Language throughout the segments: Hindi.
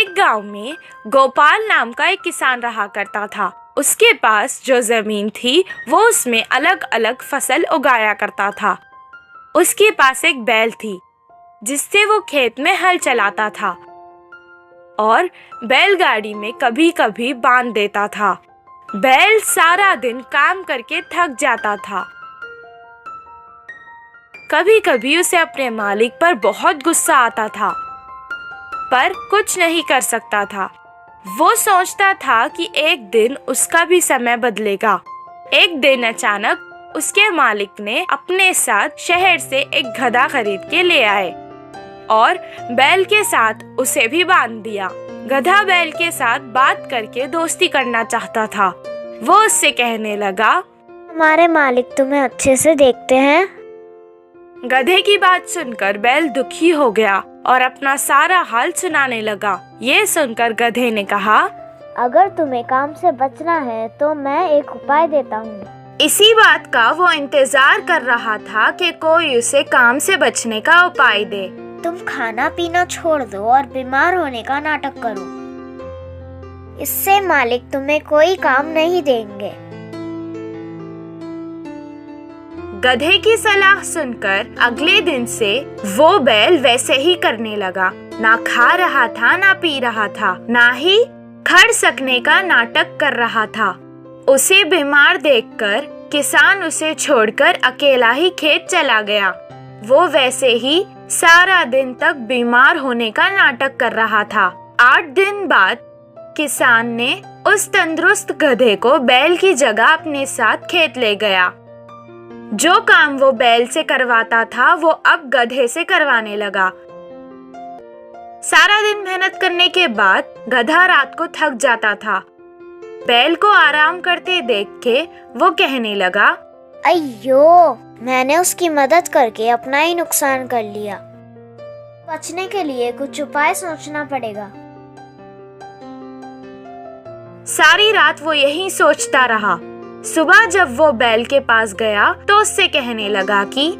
एक गांव में गोपाल नाम का एक किसान रहा करता था। उसके पास जो जमीन थी वो उसमें अलग अलग फसल उगाया करता था। उसके पास एक बैल थी जिससे वो खेत में हल चलाता था और बैलगाड़ी में कभी कभी बांध देता था। बैल सारा दिन काम करके थक जाता था। कभी कभी उसे अपने मालिक पर बहुत गुस्सा आता था, पर कुछ नहीं कर सकता था। वो सोचता था कि एक दिन उसका भी समय बदलेगा। एक दिन अचानक उसके मालिक ने अपने साथ शहर से एक गधा खरीद के ले आए और बैल के साथ उसे भी बांध दिया। गधा बैल के साथ बात करके दोस्ती करना चाहता था। वो उससे कहने लगा, हमारे मालिक तुम्हें अच्छे से देखते हैं। गधे की बात सुनकर बैल दुखी हो गया और अपना सारा हाल सुनाने लगा। ये सुनकर गधे ने कहा, अगर तुम्हें काम से बचना है तो मैं एक उपाय देता हूँ। इसी बात का वो इंतजार कर रहा था कि कोई उसे काम से बचने का उपाय दे। तुम खाना पीना छोड़ दो और बीमार होने का नाटक करो। इससे मालिक तुम्हें कोई काम नहीं देंगे। गधे की सलाह सुनकर अगले दिन से वो बैल वैसे ही करने लगा। ना खा रहा था, ना पी रहा था, ना ही खड़ सकने का नाटक कर रहा था। उसे बीमार देखकर किसान उसे छोड़कर अकेला ही खेत चला गया। वो वैसे ही सारा दिन तक बीमार होने का नाटक कर रहा था। 8 दिन बाद किसान ने उस तंदुरुस्त गधे को बैल की जगह अपने साथ खेत ले गया। जो काम वो बैल से करवाता था वो अब गधे से करवाने लगा। सारा दिन मेहनत करने के बाद गधा रात को थक जाता था। बैल को आराम करते देख के वो कहने लगा, अయ్यो, मैंने उसकी मदद करके अपना ही नुकसान कर लिया। बचने के लिए कुछ उपाय सोचना पड़ेगा। सारी रात वो यही सोचता रहा। सुबह जब वो बैल के पास गया तो उससे कहने लगा कि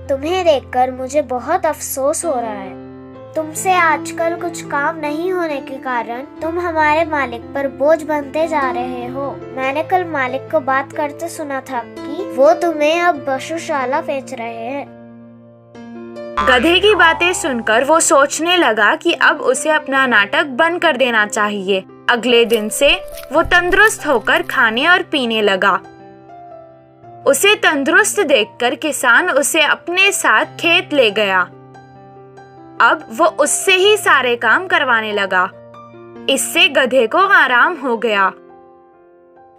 तुम्हें देखकर मुझे बहुत अफसोस हो रहा है। तुमसे आजकल कुछ काम नहीं होने के कारण तुम हमारे मालिक पर बोझ बनते जा रहे हो। मैंने कल मालिक को बात करते सुना था कि वो तुम्हें अब पशुशाला बेच रहे हैं। गधे की बातें सुनकर वो सोचने लगा कि अब उसे अपना नाटक बंद कर देना चाहिए। अगले दिन से वो तंदुरुस्त होकर खाने और पीने लगा। उसे तंदुरुस्त देखकर किसान उसे अपने साथ खेत ले गया। अब वो उससे ही सारे काम करवाने लगा। इससे गधे को आराम हो गया।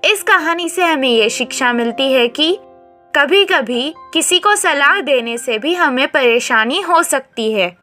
इस कहानी से हमें ये शिक्षा मिलती है कि कभी कभी किसी को सलाह देने से भी हमें परेशानी हो सकती है।